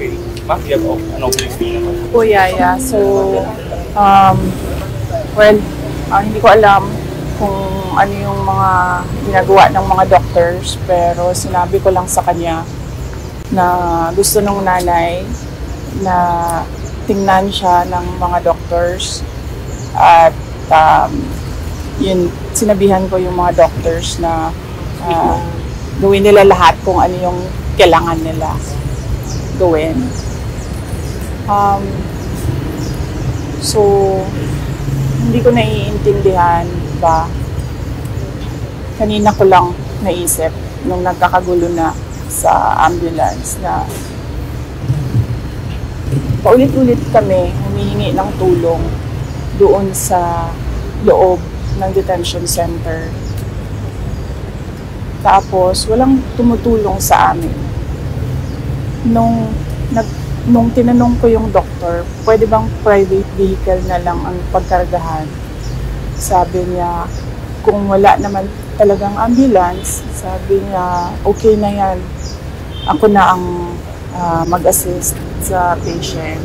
Okay. Ma'am, you have an opening statement naman. Oh, yeah. So, well, hindi ko alam kung ano yung mga ginagawa ng mga doctors, pero sinabi ko lang sa kanya na gusto nung nanay na tingnan siya ng mga doctors at yun, sinabihan ko yung mga doctors na gawin nila lahat kung ano yung kailangan nila gawin. So, hindi ko naiintindihan ba, kanina ko lang naisip nung nagkakagulo na sa ambulance na paulit-ulit kami humihingi ng tulong doon sa loob ng detention center. Tapos, walang tumutulong sa amin. Nung tinanong ko yung doktor, pwede bang private vehicle na lang ang pagkargahan? Sabi niya, kung wala naman talagang ambulance, sabi niya, okay na yan. Ako na ang mag-assist sa patient.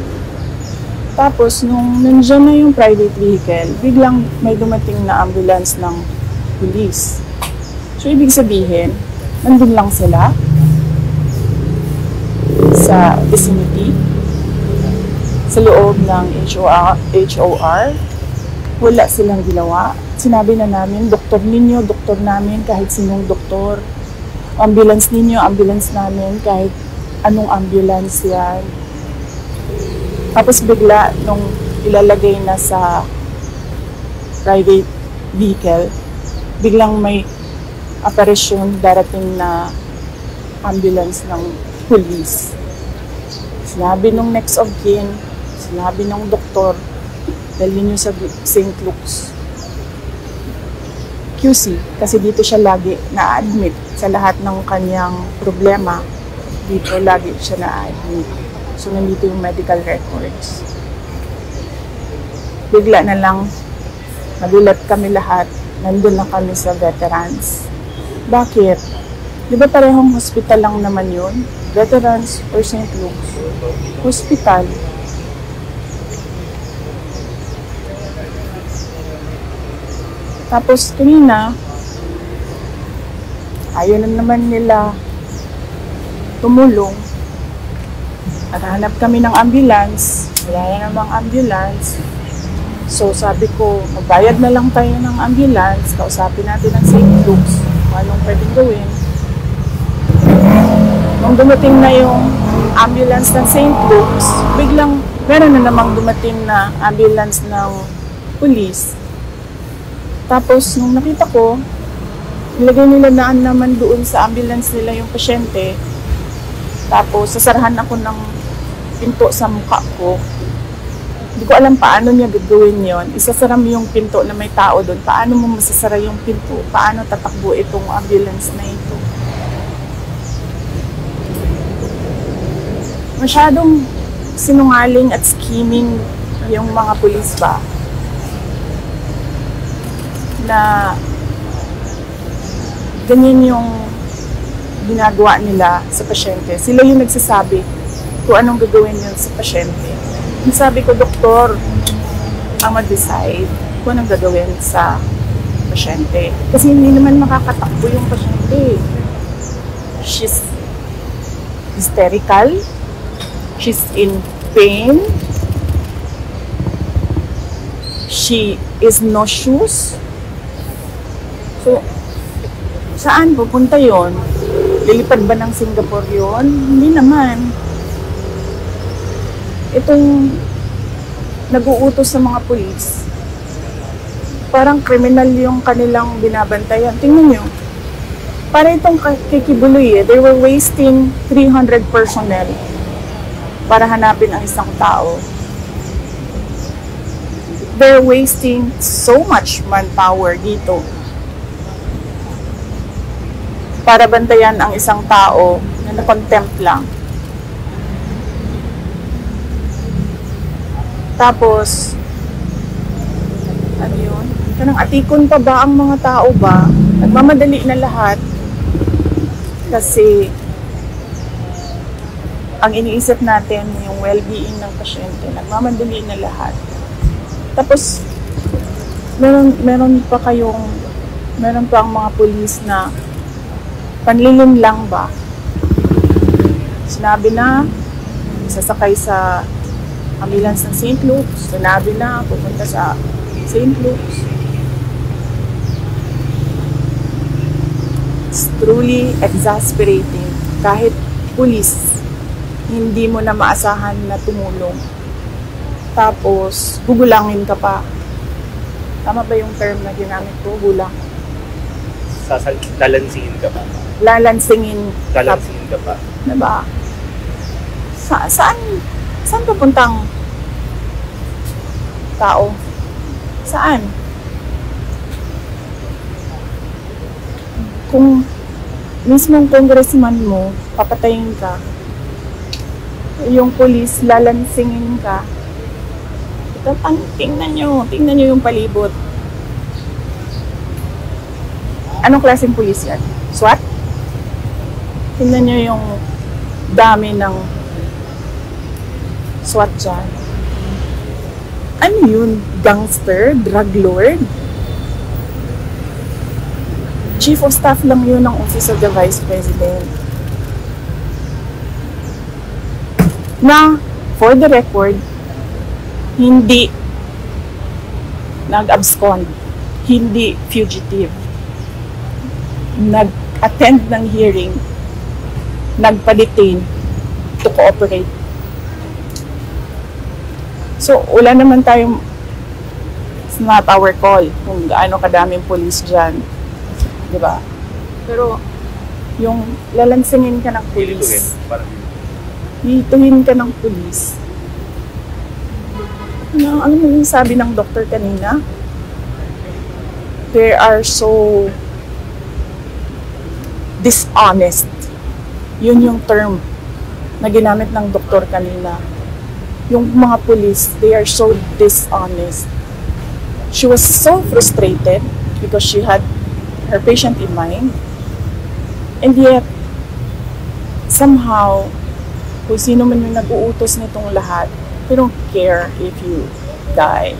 Tapos, nung nandiyan na yung private vehicle, biglang may dumating na ambulance ng police. So, ibig sabihin, nandun lang sila sa vicinity, sa loob ng HOR. Wala silang ginawa. Sinabi na namin, doktor ninyo, doktor namin, kahit sinong doktor. Ambulance ninyo, ambulance namin, kahit anong ambulance yan. Tapos bigla, nung ilalagay na sa private vehicle, biglang may aparisyon darating na ambulance ng police. Sinabi nung next of kin, sinabi nung doktor, dalhin nyo sa St. Luke's QC, kasi dito siya lagi na-admit sa lahat ng kanyang problema. Dito lagi siya na-admit. So, nandito yung medical records. Bigla na lang, nagulat kami lahat, nandun na kami sa veterans. Bakit? Di ba parehong hospital lang naman yun? Veterans or St. Luke's? Hospital. Tapos kanina, ayaw na naman nila tumulong. At hanap kami ng ambulance. Wala na namang ambulance. So sabi ko, magbayad na lang tayo ng ambulance. Kausapin natin ang St. Luke's. Kung anong pwedeng gawin. Nung dumating na yung ambulance ng St. Luke's, biglang meron na namang dumating na ambulance ng police. Tapos, nung nakita ko, nilagay nila naan naman doon sa ambulance nila yung pasyente. Tapos, sasarahan ako ng pinto sa mukha ko. Hindi ko alam paano niya gagawin yon. Isasara mo yung pinto na may tao doon. Paano mo masasara yung pinto? Paano tatakbo itong ambulance na ito? Masyadong sinungaling at scheming yung mga pulis ba? Na ganyan yung ginagawa nila sa pasyente. Sila yung nagsasabi kung anong gagawin yun sa pasyente. Sabi ko, doktor, ang mag-decide kung anong gagawin sa pasyente. Kasi hindi naman makakatakbo yung pasyente. She's hysterical. She's in pain. She is nauseous. So, saan pupunta yon? Lilipad ba ng Singapore yon? Hindi naman. Itong nag-uutos sa mga pulis, parang kriminal yung kanilang binabantayan. Tingnan nyo. Para itong kikibuloy they were wasting 300 personnel para hanapin ang isang tao. They're wasting so much manpower dito para bantayan ang isang tao na na-contempt lang. Tapos, ano yun? Kanang atikon pa ba ang mga tao ba? Nagmamadali na lahat kasi ang iniisip natin yung well-being ng pasyente, nagmamandali na lahat. Tapos, meron pa ang mga pulis na panlilin lang ba? Sinabi na, sasakay sa ambulance ng St. Luke's, sinabi na, pupunta sa St. Luke's. It's truly exasperating. Kahit pulis, hindi mo na maasahan na tumulong. Tapos, gugulangin ka pa. Tama ba yung term na ginamit ko? Gulang. Lalansingin ka pa. Lalansingin Lalansingin ka pa. Diba? Saan papuntang tao? Saan? Kung mismong congressman mo, papatayin ka, yung police, lalansingin ka, tingnan nyo yung palibot. Anong klaseng police yan? SWAT? Tingnan nyo yung dami ng SWAT dyan. Ano yun? Gangster? Drug lord? Chief of Staff lang yun ng Office of the Vice President. Na, for the record, hindi nag-abscond, hindi fugitive. Nag-attend ng hearing, nagpa-detain to cooperate. So, wala naman tayong, it's not our call kung gaano kadaming police dyan. Diba? Pero, yung lalansingin ka ng police, hituhin ka ng police. Ano mo yung sabi ng doktor kanina? They are so dishonest. Yun yung term na ginamit ng doktor kanina. Yung mga police, they are so dishonest. She was so frustrated because she had her patient in mind. And yet, somehow, kung sino man yung nag-uutos nitong lahat, they don't care if you die.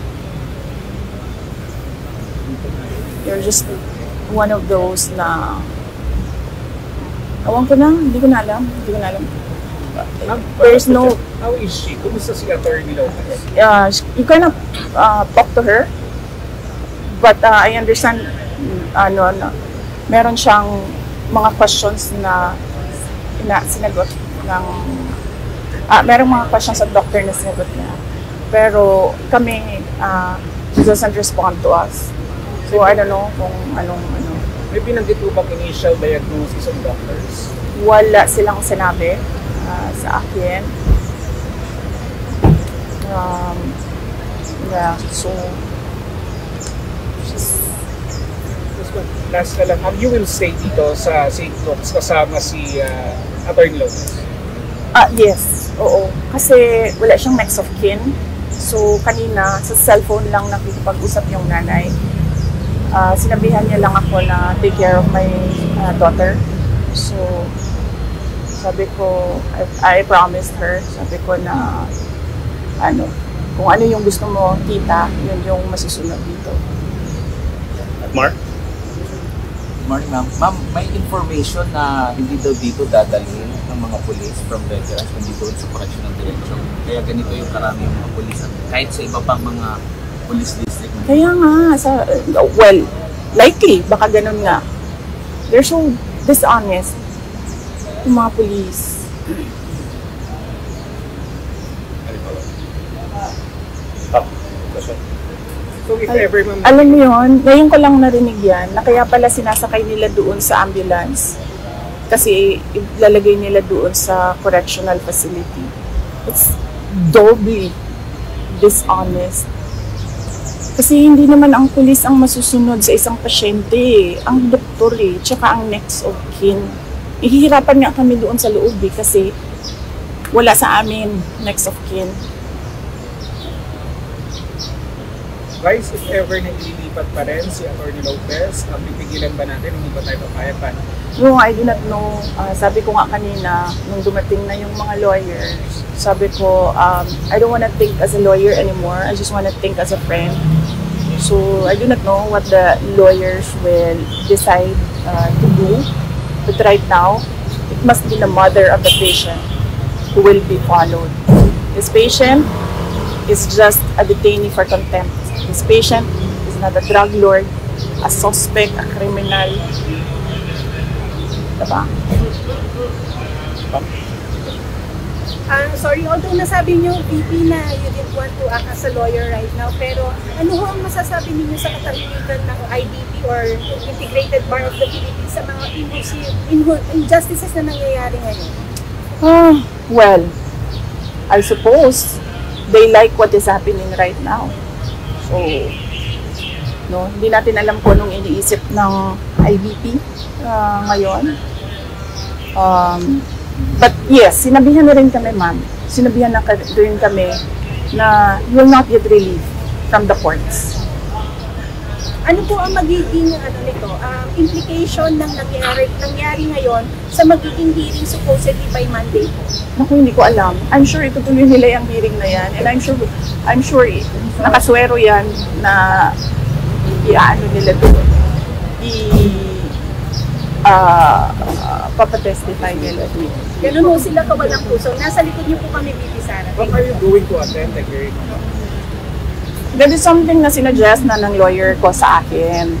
You're just one of those na awan ko na, hindi ko na alam. There's no... How is she? Kumusta si Attorney Lopez? You cannot talk to her. But I understand, meron siyang mga questions na sinagot ng... merong mga questions sa doctor na sinagot niya. Pero kami, she doesn't respond to us. So I don't know kung anong... May binanggit po bang initial diagnosis of doctors? Wala silang sinabi sa akin. Yeah, so... Last na lang, you will stay dito sa St. Luke's kasama si Attorney Lopez? Yes, oo. Kasi wala siyang next of kin. So kanina, sa cellphone lang nakikipag-usap yung nanay. Sinabihan niya lang ako na take care of my daughter. So sabi ko, I promised her, sabi ko na kung ano yung gusto mo, tita, yun yung masusunod dito. At Mark? Mark, ma'am, may information na hindi daw dito dadalhin ng mga police from veterans kundi doon sa correctional direction. Kaya ganito yung karami yung mga police kahit sa iba pang mga police district. Kaya nga, well, likely, baka ganun nga. They're so dishonest, yung mga police. So if ever, ma'am... Alam mo yun, ngayon ko lang narinig yan, na kaya pala sinasakay nila doon sa ambulance. Kasi ilalagay nila doon sa correctional facility. It's doubly dishonest. Kasi hindi naman ang pulis ang masusunod sa isang pasyente, ang doktor tsaka ang next of kin. Ihihirapan nga kami doon sa loob kasi wala sa amin next of kin. Vice, if ever na ililipat pa rin si Attorney Lopez, pipigilan ba natin? Hindi ba tayo papayag pa? No, I do not know. Sabi ko nga kanina, nung dumating na yung mga lawyers, sabi ko, I don't wanna think as a lawyer anymore. I just wanna think as a friend. So, I do not know what the lawyers will decide to do. But right now, it must be the mother of the patient who will be followed. This patient is just a detainee for contempt. This patient is not a drug lord, a suspect, a criminal. Diba? Sorry, although nasabi niyo, VP, na you didn't want to act as a lawyer right now, pero ano ho ang masasabi ninyo sa katahimikan ng IDP or Integrated Bar of the Philippines sa mga injustices na nangyayari ngayon? Well, I suppose they like what is happening right now. So, no, hindi natin alam kung anong iniisip ng IDP ngayon. But yes, sinabihan na rin kami, ma'am. Sinabihan na rin kami na you will not get relief from the courts. Ano po ang magiging implication ng nangyari ngayon sa magiging hearing supposedly by Monday po? Naku, hindi ko alam. I'm sure itutuloy nila yung hearing na yan. And I'm sure nakaswero yan na iaano nila doon. Papatestify nila dito. Ganun ho sila kawalang puso. Nasa likod niyo po kami, VP Sara. What are you going to attend the hearing? That is something na sinuggest na ng lawyer ko sa akin.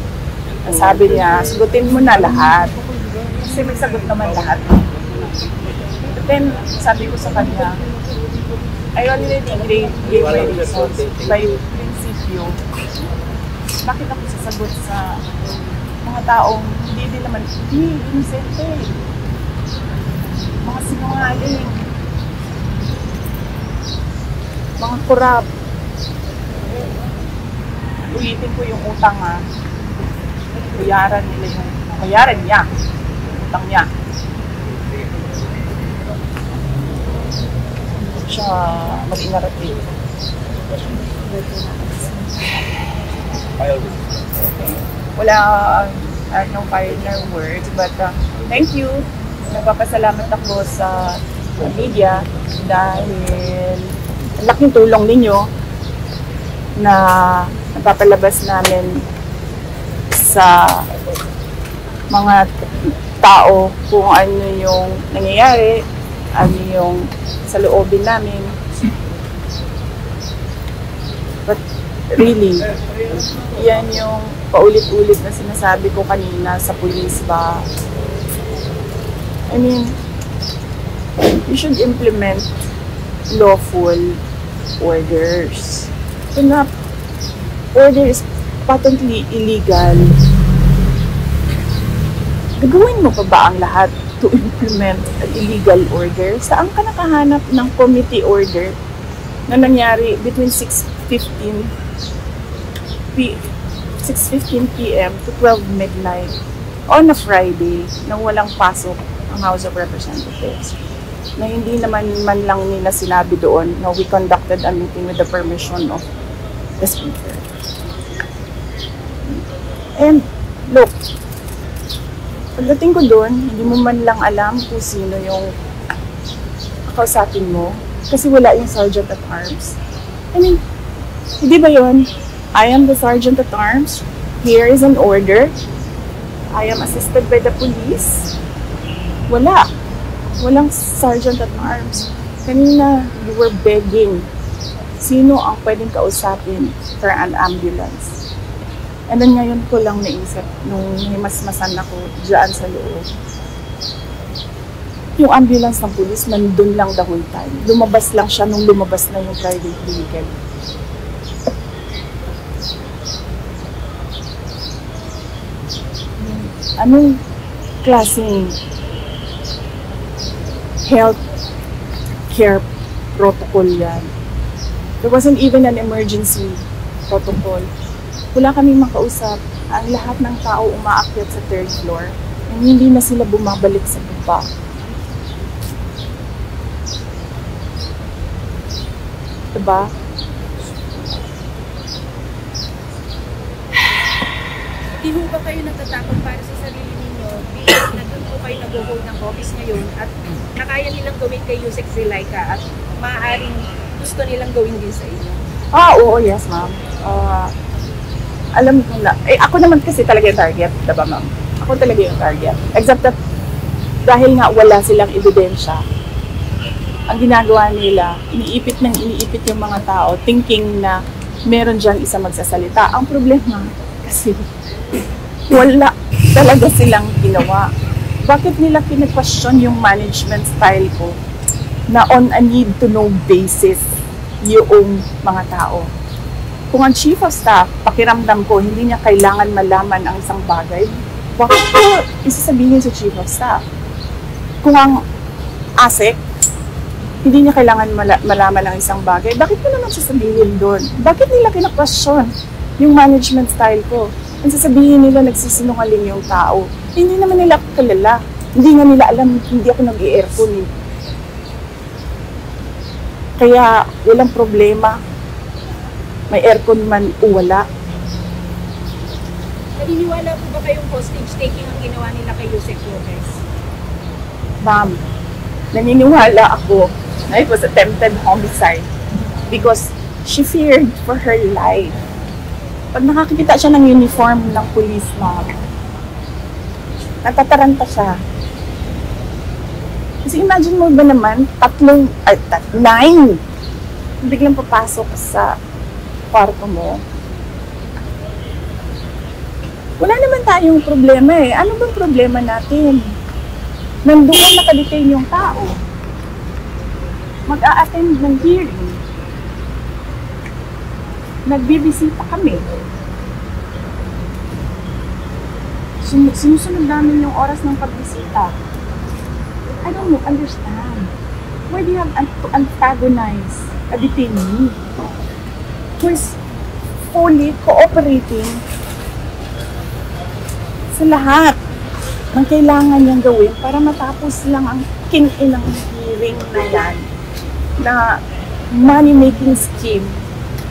Sabi niya, sagutin mo na lahat. Kasi may sagot naman lahat. But then, sabi ko sa kanya, I already gave my reasons by prinsipyo. Bakit ako sasagot sa mga taong hindi inosente. Mga sinungaling. Mga kurap. Ulitin ko yung utang bayaran niya. Utang niya. Siya mag-inarating. Wala no final words, but thank you. Nagpapasalamat ako sa media dahil laking tulong ninyo na napapalabas namin sa mga tao kung ano yung nangyayari, ano yung sa loobin namin. But really, yan yung paulit-ulit na sinasabi ko kanina sa police ba. I mean, you should implement lawful orders. Kung na order is patently illegal, gagawin mo pa ba ang lahat to implement an illegal order? Saan ka nakahanap ng committee order na nangyari between 6:15 p.m. to 12 midnight on a Friday na walang pasok ang House of Representatives? Na hindi naman man lang nila sinabi doon na we conducted a meeting with the permission of the Speaker. And look, pagdating ko doon, hindi mo man lang alam kung sino yung kakausapin mo kasi wala yung Sergeant at Arms. I mean, hindi ba yun? I am the Sergeant at Arms. Here is an order. I am assisted by the police. Wala. Walang Sergeant at Arms. Kanina, you were begging. Sino ang pwedeng kausapin for an ambulance? And then ngayon ko lang naisip nung himasmasan ako dyan sa loob. Yung ambulance ng police nandun lang the whole time. Lumabas lang siya nung lumabas na yung private vehicle. Anong klaseng health care protocol yan? There wasn't even an emergency protocol. Wala kaming makausap. Ang lahat ng tao umaakyat sa 3rd floor and hindi na sila bumabalik sa baba. Diba? Di ho ba kayo natatakot para sa sarili ninyo bilang na doon po kayo nag-hold ng office ngayon at nakaya nilang gawin kay Yusek Zulaika at maaaring gusto nilang gawin din sa inyo? Oo, yes, ma'am. Alam ko na. Ako naman kasi talaga yung target, diba, ma'am? Ako talaga yung target. Except that, dahil nga wala silang ebidensya, ang ginagawa nila, iniipit yung mga tao, thinking na meron dyan isa magsasalita. Ang problema, kasi wala talaga silang ginawa. Bakit nila pina-question yung management style ko na on a need-to-know basis yung mga tao? Kung ang chief of staff, pakiramdam ko, hindi niya kailangan malaman ang isang bagay, bakit ko isasabihin sa chief of staff? Kung ang ASEC, hindi niya kailangan malaman ang isang bagay, bakit ko naman sasabihin doon? Bakit nila kina-question yung management style ko? Ang sasabihin nila, nagsisinungaling yung tao. Hindi naman nila kilala. Hindi nga nila alam, hindi ako nag-i-aircon eh. Kaya walang problema. May aircon man o wala. Naniniwala po ba kayong hostage taking ang ginawa nila kay Yusek Lopez? Ma'am, naniniwala ako na it was attempted homicide because she feared for her life. Pag nakakikita siya ng uniform ng police, ma'am, natataranta siya. Kasi imagine mo ba naman, 9 biglang papasok sa kwarto mo. Wala naman tayong problema eh. Ano bang problema natin? Nandoon nakadetain yung tao. Mag-a-attend ng hearing. Nagbibisita kami. Sinusunod namin yung oras ng pagbisita. I don't understand. Why do you have to antagonize a detainee who is fully cooperating sa lahat ng kailangan niyang gawin para matapos lang ang king-inang hearing na yan na money-making scheme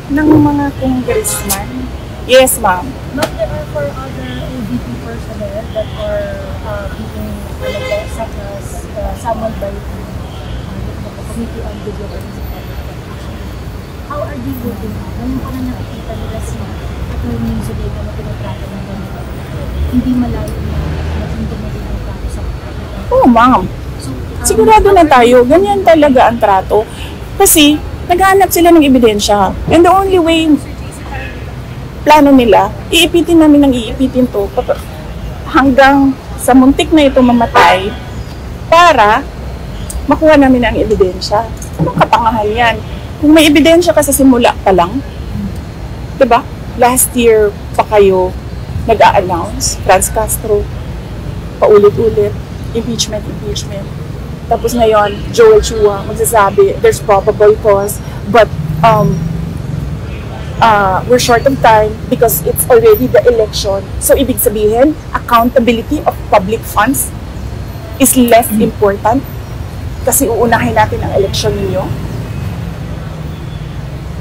ng mga congressman. Yes, ma'am. But there are 4 other ADP personnel that are being summoned by the Committee on Video Verification. How are they doing? Ganun pa nga nakikita nila si Atty. Zulaika na pinatrato ng ganito. Hindi malayo na naging dumating ang trato sa kapatid. Oo, ma'am. So, Sigurado na tayo. Ganyan talaga ang trato. Kasi, naghahanap sila ng ebidensya. And the only way, plano nila, iipitin namin ng iipitin to hanggang sa muntik na ito mamatay para makuha namin ang ebidensya. Anong katangahan yan? Kung may ebidensya ka sa simula pa lang, diba? Last year pa kayo nag-a-announce, Franz Castro, paulit-ulit, impeachment. Tapos ngayon, Joel Chua magsasabi, there's probable cause, but we're short of time because it's already the election. So, ibig sabihin, accountability of public funds is less important kasi uunahin natin ang election ninyo.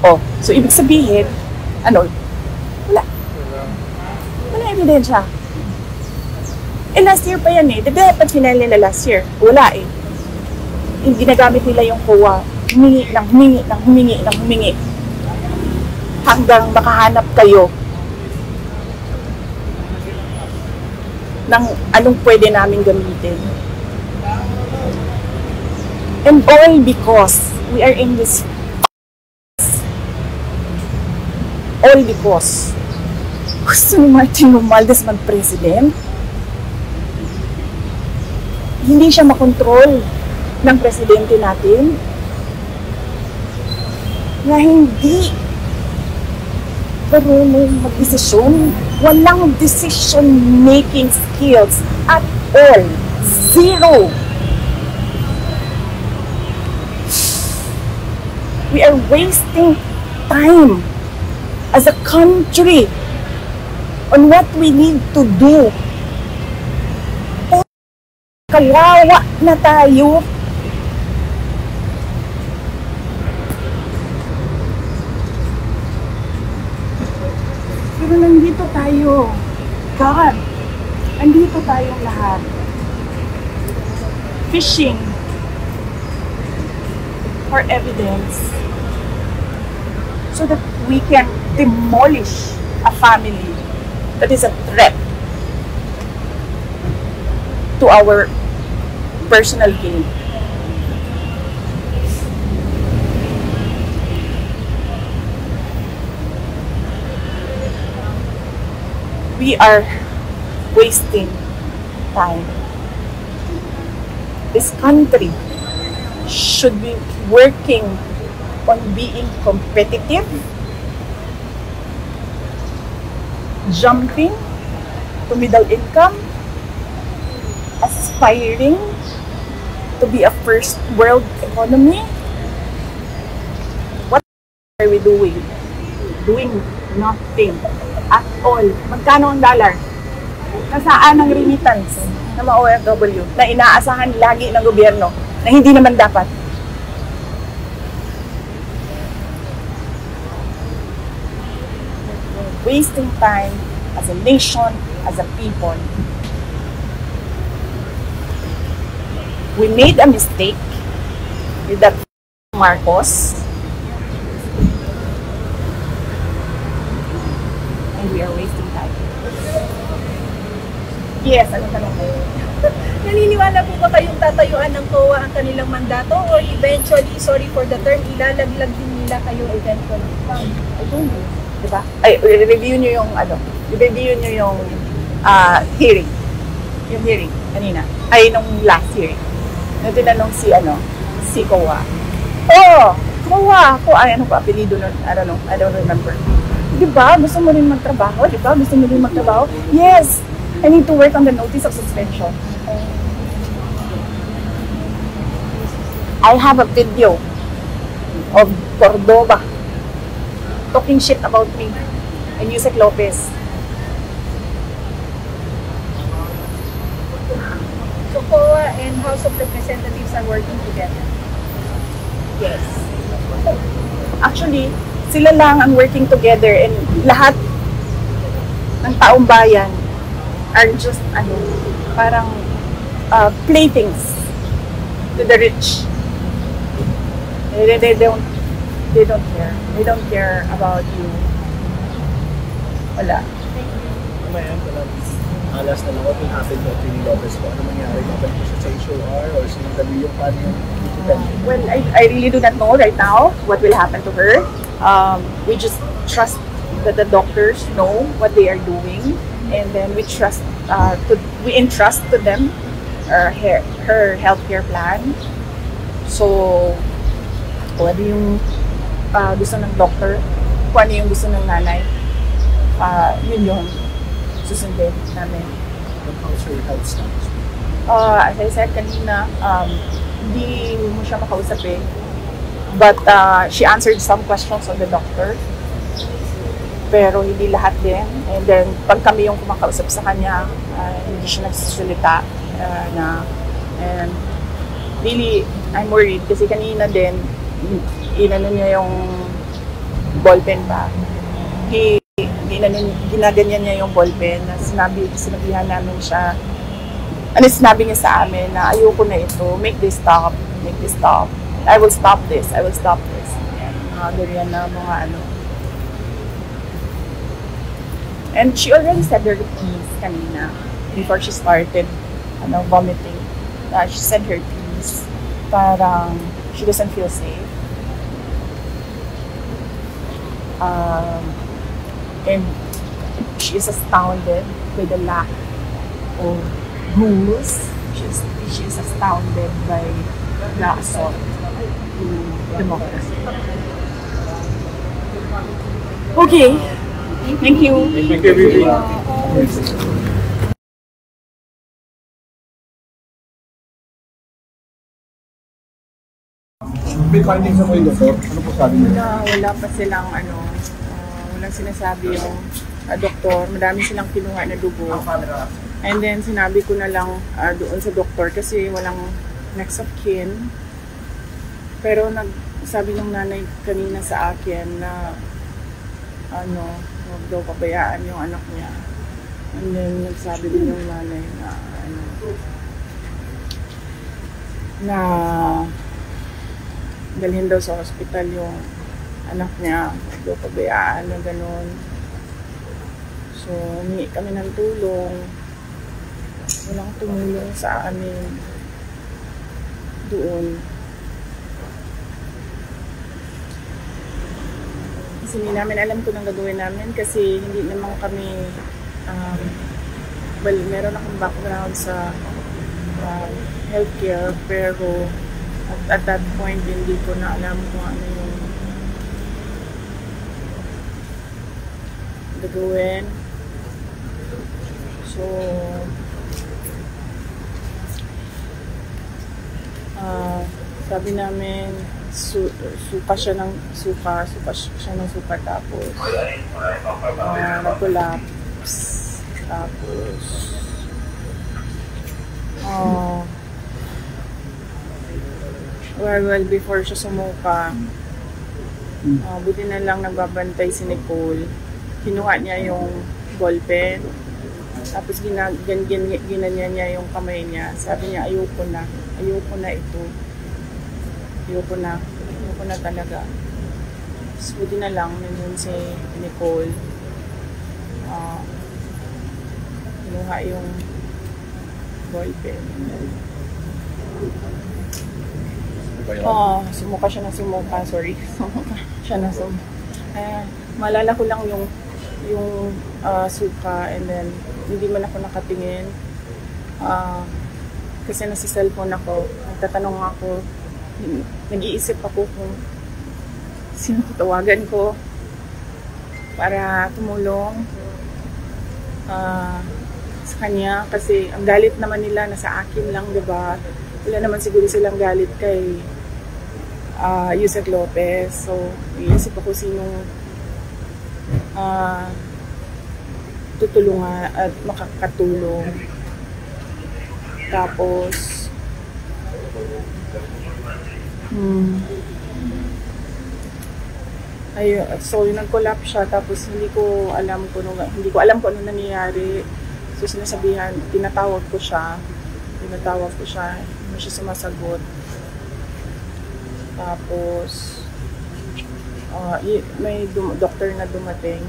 Oh, so ibig sabihin, wala ebidensya. Last year pa yan eh. Di ba dapat final nila last year? Wala eh. Ginagamit nila yung COA. Humingi hanggang makahanap kayo ng anong pwede namin gamitin. And all because we are in this all because gusto ni Martin Romualdez mag-president. Hindi siya makontrol ng presidente natin. Na hindi marunong mag-desisyon. Walang decision-making skills at all. Zero. We are wasting time as a country on what we need to do. Kawawa na tayo. Pero nandito tayo. God, andito tayong lahat. Fishing for evidence so that we can demolish a family that is a threat to our personal gain. We are wasting time. This country should be working on being competitive, jumping to middle income, aspiring to be a first world economy. What are we doing? Doing nothing at all. Magkano ang dollar? Nasaan ang remittance ng mga OFW na inaasahan lagi ng gobyerno na hindi naman dapat? Wasting time as a nation, as a people. We made a mistake with that Marcos, and we are wasting time. Yes, anong tanong mo? Naniniwala po ba kayong tatayuan ng COA ang kanilang mandato or eventually, sorry for the term, ilalaglag din nila kayo eventually? I don't know. Diba? Ay, review nyo yung review nyo yung hearing. Yung hearing kanina. Ay, nung last hearing. Nung tinanong si COA. Oh! COA! Ay, ano pa, apelido nun? I don't remember. Diba? Gusto mo rin magtrabaho? Diba? Gusto mo rin magtrabaho? Yes! I need to work on the notice of suspension. I have a video of Cordova talking shit about me and Yusek Lopez. So COA and House of Representatives are working together? Yes. Actually, sila lang ang working together and lahat ng taong bayan are just parang playthings to the rich. They don't care. They don't care about you. Wala. Ma'am, last na lang, what will happen to Atty. Lopez po? Ano mangyari? Babalik po siya sa HOR or sinundan yung paano yung detention? Well, I really do not know right now what will happen to her. We just trust that the doctors know what they are doing, and then we entrust to them her healthcare plan. So, kung ano yung gusto ng doctor, kung ano yung gusto ng nanay, yun yung susundin namin. How's her health status? As I said kanina, hindi mo siya makausap eh. But she answered some questions of the doctor. Pero hindi lahat din. And then, pag kami yung kumakausap sa kanya, hindi siya nagsasalita and really, I'm worried kasi kanina din, inano niya yung ballpen ba. Ginaganyan niya yung ballpen na sinabihan namin siya. Sinabi niya sa amin na ayoko na ito, make this stop. I will stop this. Ganyan na mga ano. And she already said her piece kanina before she started vomiting. She said her piece. Parang she doesn't feel safe. And she is astounded by the lack of rules. She is astounded by the assault to democracy. Okay. Thank you. Thank you, Vivi. May findings na po yung doktor? Ano po sabi niya? Wala pa silang walang sinasabi yung doktor. Madami silang kinuha na dugo. And then sinabi ko na lang doon sa doktor kasi walang next of kin. Pero sabi ng nanay kanina sa akin na huwag daw pabayaan yung anak niya. And then, nagsabi din yung nanay na, na dalhin daw sa hospital yung anak niya, daw pabayaan na gano'n. So, humingi kami ng tulong. Walang tumulong sa amin doon. Kasi hindi namin alam kung anong gagawin namin kasi hindi naman kami well, meron akong background sa healthcare pero at that point hindi ko na alam kung ano yung gagawin. So sabi namin suka siya ng suka tapos nag-collapse tapos well before siya sumuka buti na lang nagbabantay si Nicole, kinuha niya yung ballpen tapos ginanyan niya yung kamay niya, sabi niya ayoko na ito, ayoko na talaga. So, buti na lang nandun si Nicole, kinuha yung ballpen. Sumuka siya na sumuka, sorry. Sumuka siya na sumuka. Maalala ko lang yung suka and then hindi man ako nakatingin. Kasi nasa cellphone ako. Nagtatanong ako, nag-iisip ako kung sino tawagan ko para tumulong sa kanya kasi ang galit naman nila nasa akin lang, diba? Wala naman siguro silang galit kay Yusek Lopez. So, iisip ako sinong tutulungan at makakatulong. Tapos so nag-collapse siya tapos hindi ko alam kung ano nangyayari. So sinasabihan, tinatawag ko siya, hindi siya sumasagot. Tapos may doctor na dumating.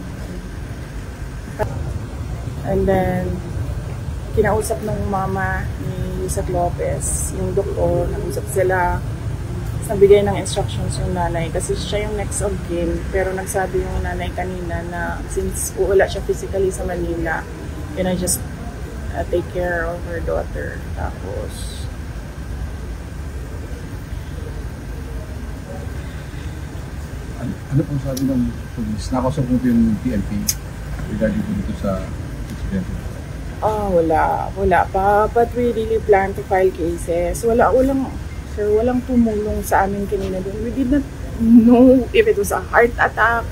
And then kinausap ng mama ni Yusek Lopez, yung doktor, nag-usap sila, nabigay ng instructions yung nanay kasi siya yung next of kin, pero nagsabi yung nanay kanina na since wala siya physically sa Manila, can I just take care of her daughter. Tapos ano pong sabi ng police? Nakausap mo yung PNP regarding dito sa incident? Wala pa. But we really plan to file cases. Walang tumulong sa amin kanina doon. We did not know if it was a heart attack.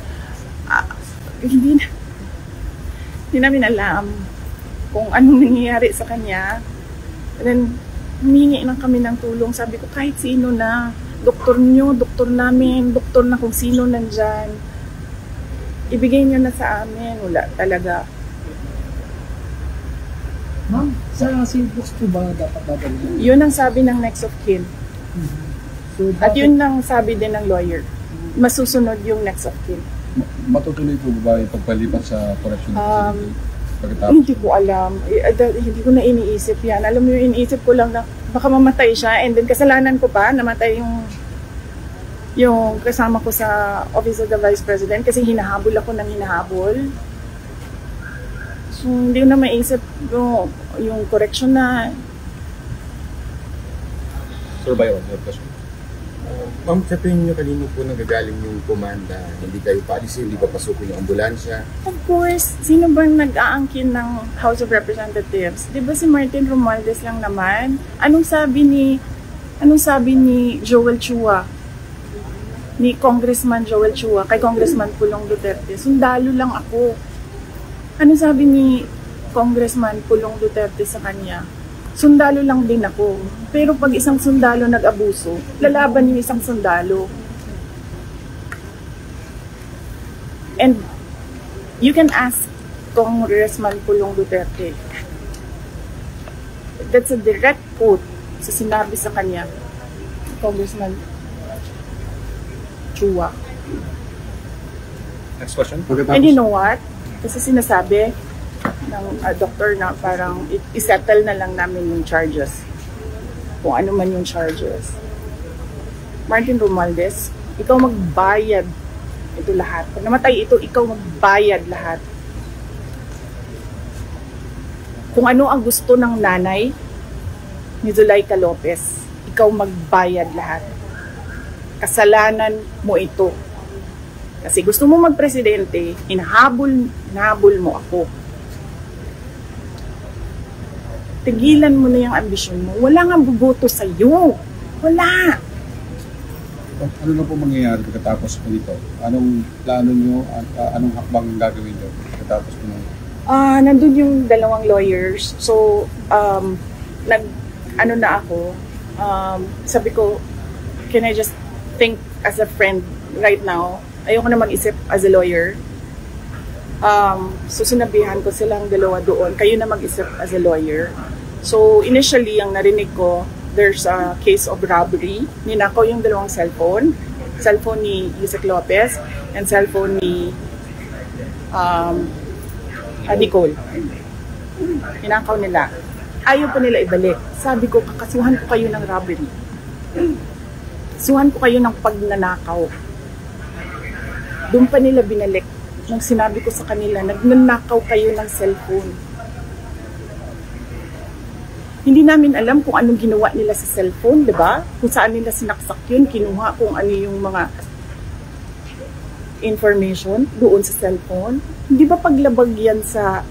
Hindi namin alam kung anong nangyayari sa kanya. And then, humingi lang kami ng tulong. Sabi ko, kahit sino na, doktor nyo, doktor namin, doktor na kung sino nandyan, ibigay nyo na sa amin. Wala talaga. Ma'am, sa Silbox po ba dapat dadalhin? Yun ang sabi ng next of kin. So, at yun ang sabi din ng lawyer. Masusunod yung next of kin. Matutuloy po ba yung pagpalipat sa correction? Hindi ko alam. Hindi ko na iniisip yan. Alam mo yung iniisip ko lang na baka mamatay siya and then kasalanan ko pa, namatay yung kasama ko sa Office of the Vice President kasi hinahabol ako ng hinahabol. So, hindi ko na maisip yung correction na. Sir Bayon, your question. Ma'am, sa tingin nyo kanino po nagagaling yung komanda? Hindi kayo paalisin, hindi pa pasukin yung ambulansya? Of course, sino bang nag-aangkin ng House of Representatives? Di ba si Martin Romualdez lang naman? Anong sabi ni Joel Chua? Ni Congressman Joel Chua kay Congressman Pulong Duterte? Sundalo lang ako. Anong sabi ni Congressman Pulong Duterte sa kanya? Sundalo lang din ako. Pero pag isang sundalo nag-abuso, lalaban yung isang sundalo. And you can ask Congressman Pulong Duterte. That's a direct quote sa sinabi sa kanya, Congressman Chua. Next question. And you know what? Kasi sinasabi ng doctor na parang isettle na lang namin yung charges. Kung ano man yung charges. Martin Romualdez, ikaw magbayad ito lahat. Pag namatay ito, ikaw magbayad lahat. Kung ano ang gusto ng nanay ni Zuleika Lopez, ikaw magbayad lahat. Kasalanan mo ito. Kasi gusto mo magpresidente, hinahabol mo ako. Tigilan mo na yung ambisyon mo. Wala nga buboto sa'yo. Wala. Ano na po mangyayari pagkatapos po nito? Anong plano nyo at anong hakbang gagawin nyo pagkatapos po nito? Nandun yung dalawang lawyers. So, ano na ako, sabi ko, can I just think as a friend right now? Ayoko na mag-isip as a lawyer. So, sinabihan ko silang dalawa doon, kayo na mag-isip as a lawyer. So, initially, ang narinig ko, there's a case of robbery. Ninakaw yung dalawang cellphone. Cellphone ni Yusek Lopez and cellphone ni Nicole. Ninakaw nila. Ayaw pa nila ibalik. Sabi ko, kakasuhan ko kayo ng robbery. Kasuhan ko kayo ng pagnanakaw. Doon pa nila binalik. Nang sinabi ko sa kanila, nagnanakaw kayo ng cellphone. Hindi namin alam kung anong ginawa nila sa cellphone, di ba? Kung saan nila sinaksak yun, kinuha kung ano yung mga information doon sa cellphone. Hindi ba paglabag yan sa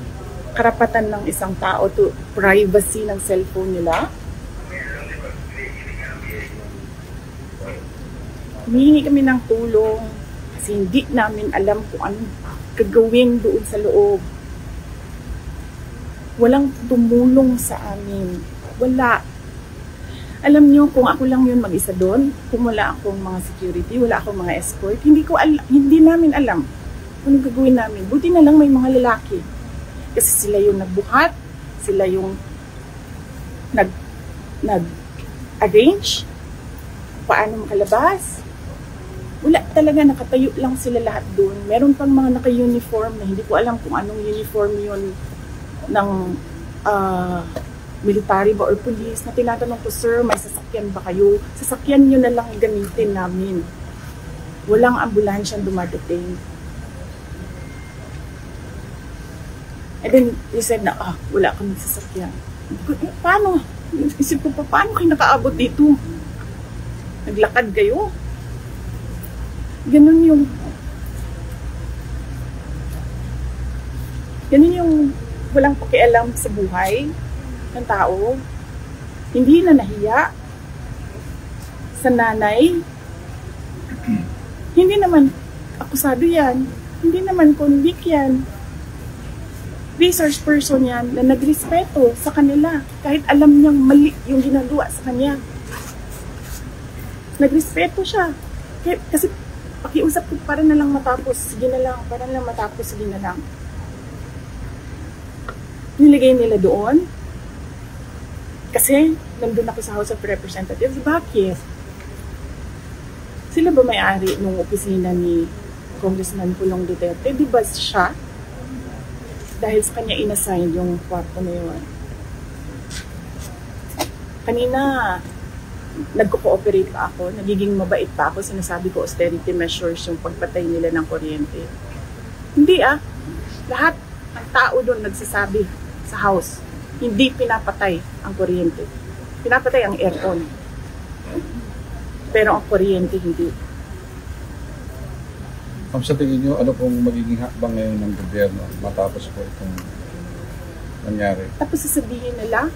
karapatan ng isang tao to privacy ng cellphone nila? Humihingi kami ng tulong kasi hindi namin alam kung anong gagawin doon sa loob. Walang tumulong sa amin. Wala. Alam nyo, kung ako lang yun mag-isa doon, kung wala akong mga security, wala akong mga escort, hindi namin alam kung anong gagawin namin. Buti na lang may mga lalaki. Kasi sila yung nagbuhat, sila yung nag-arrange, paano makalabas. Wala talaga, nakatayo lang sila lahat doon. Meron pang mga naka-uniform na hindi ko alam kung anong uniform yun ng military ba or police na tinatanong ko, sir, may sasakyan ba kayo? Sasakyan nyo na lang gamitin namin. Walang ambulansyang dumadating. And then, he said na, wala kang sasakyan. Paano? Isip ko pa, paano kayo nakaabot dito? Naglakad kayo? Ganun yung walang pakialam sa buhay ng tao. Hindi na nahiya sa nanay. Hindi naman akusado yan. Hindi naman convict yan. Resource person yan na nagrespeto sa kanila kahit alam niyang mali yung ginagawa sa kanya. Nagrespeto siya. Kasi pakiusap ko, para na lang matapos, sige na lang, para na lang matapos, sige na lang. Niligay nila doon kasi nandun ako sa House of Representatives. Bakit? Sila ba may-ari nung opisina ni Congressman Pulong Duterte? Di ba siya? Dahil sa kanya inassign yung kwarto na yun. Kanina, nagko-cooperate pa ako, nagiging mabait pa ako, sinasabi ko austerity measures yung pagpatay nila ng kuryente. Hindi lahat ng tao doon nagsasabi sa house, hindi pinapatay ang kuryente. Pinapatay ang aircon. Pero ang kuryente hindi. Sa tingin nyo, ano pong magiging hakbang ngayon ng gobyerno matapos po itong nangyari? Tapos sasabihin nila,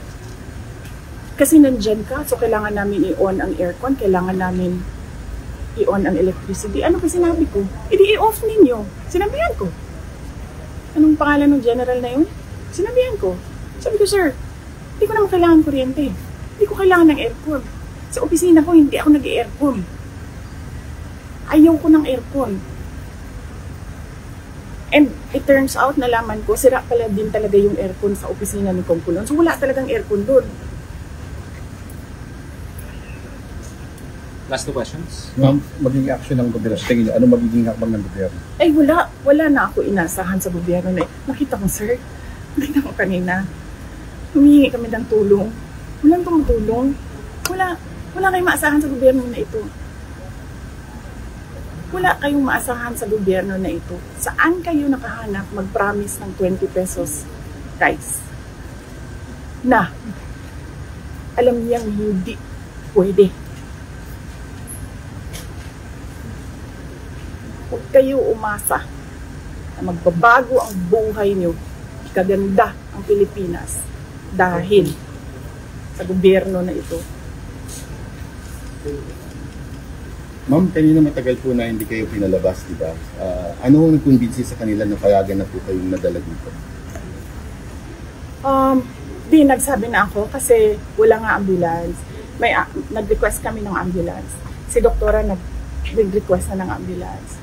kasi nandyan ka, so kailangan namin i-on ang aircon, kailangan namin i-on ang electricity. Ano pa sinabi ko? I-off ninyo. Sinabihan ko. Anong pangalan ng general na yun? Sinabihan ko. Sabi ko, sir, hindi ko naman kailangan kuryente. Hindi ko kailangan ng aircon. Sa opisina ko, hindi ako nag-aircon. Ayaw ko ng aircon. And it turns out, nalaman ko, sira pala din talaga yung aircon sa opisina ni Kongkulon. So wala talagang aircon doon. Last two questions. Ma'am, magiging action ng gobyerno. Sa tingin niyo, ano magiging hakbang ng gobyerno? Ay wala. Wala na ako inasahan sa gobyerno na nakita ko, sir. Nakita ko kanina. Humingi kami ng tulong. Walang tumutulong. Wala kayong maasahan sa gobyerno na ito. Wala kayong maasahan sa gobyerno na ito. Saan kayo nakahanap mag-promise ng 20 pesos rice? Na, alam niyang hindi pwede. Huwag kayo umasa na magbabago ang buhay niyo, kaganda ang Pilipinas dahil sa gobyerno na ito. Ma'am, kanina matagal po na hindi kayo pinalabas, di ba? Ano ang nag-convince sa kanila na payagan na po kayong nadala dito? Di, nagsabi na ako kasi wala nga ambulance. Nag-request kami ng ambulance. Si doktora nag-request na ng ambulance.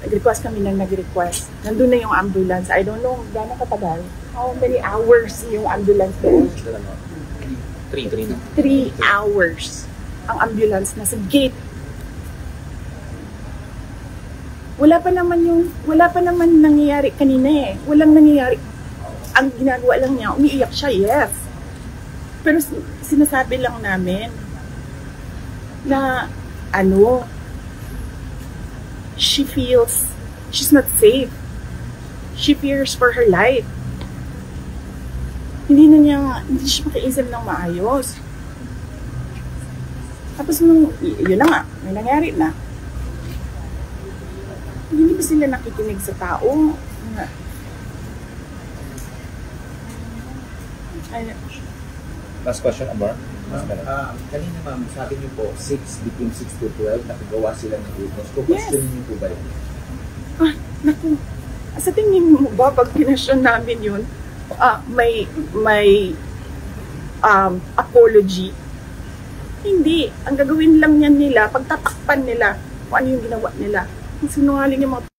Nag-request kami ng nag-request. Nandun na yung ambulance. I don't know gano'ng katagal. How many hours yung ambulance doon? 3 hours. Ang ambulance nasa gate. Wala pa naman nangyayari kanina eh. Walang nangyayari. Ang ginagawa lang niya, umiiyak siya, yes. Pero sinasabi lang namin na she feels she's not safe. She fears for her life. Hindi siya makaisip ng maayos. Tapos yun na nga, may nangyari na. Hindi ba sila nakikinig sa tao? Last question, Amor. Kanina ma'am, sabi niyo po, between 6 to 12, nakagawa sila ng witness. Kung questionin niyo po ba yun? Naku. Sa tingin mo ba, pag pinasyon namin yun, may apology? Hindi. Ang gagawin lang yan nila, pagtatakpan nila kung ano yung ginawa nila. Ang sinungaling yung mga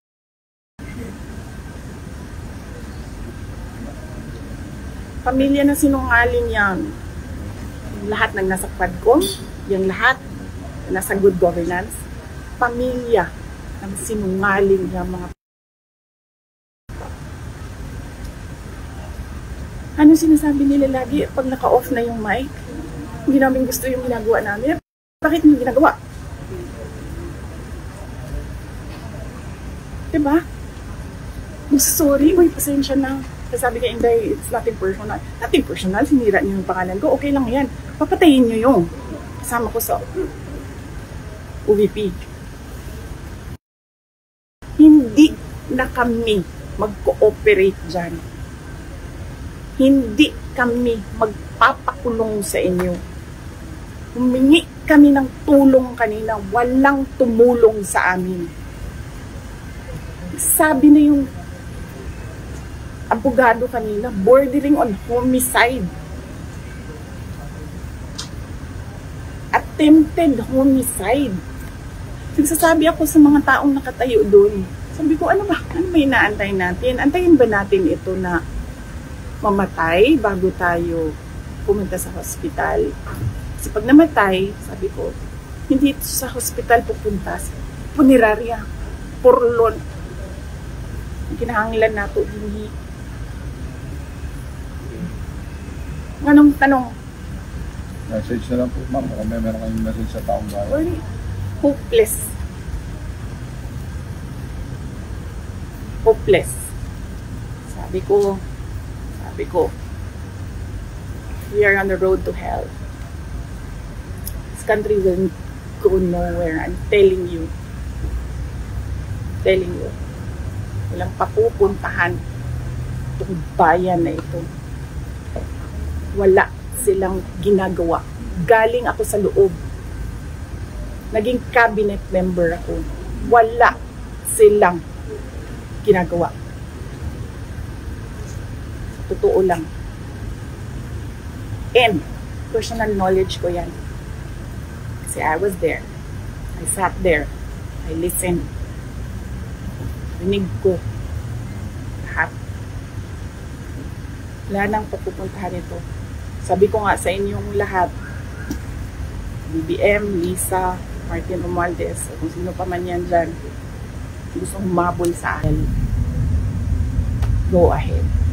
pamilya na sinungaling yan. Yung lahat ng nasa Quadcom, yung lahat na nasa good governance, pamilya ng sinungaling yung mga ano sinasabi nila lagi pag naka-off na yung mic? Hindi namin gusto yung ginagawa namin. Bakit hindi ginagawa? Diba? Sorry, pasensya na. Sabi ka, Inday, it's nothing personal. Nothing personal, sinira niyo yung pangalan ko. Okay lang yan. Papatayin niyo yung kasama ko sa UVP. Hindi na kami mag-cooperate dyan. Hindi kami magpapakulong sa inyo. Humingi kami ng tulong kanina, walang tumulong sa amin. Sabi na yung abogado kanina, bordering on homicide. Attempted homicide. Nagsasabi ako sa mga taong nakatayo doon. Sabi ko, ano ba inaantay natin? Antayin ba natin ito na mamatay bago tayo pumunta sa hospital? Kasi pag namatay, sabi ko, hindi ito sa hospital pupunta. Punerarya, purlon. Kinahanglan nato hindi. Anong tanong? Message na lang po, ma'am. Kung meron kayong message sa taong bayan. Hopeless. Hopeless. Sabi ko, we are on the road to hell. This country will go nowhere. I'm telling you. Walang papupuntahan itong bayan na ito. Wala silang ginagawa. Galing ako sa loob. Naging cabinet member ako. Wala silang ginagawa. Totoo lang. And personal knowledge ko yan. Kasi I was there. I sat there. I listened. Rinig ko Wala nang papupuntahan ito. Sabi ko nga sa inyong lahat, BBM, Lisa, Martin Romualdez, kung sino pa man yan dyan, gusto humabol sa akin. Go ahead.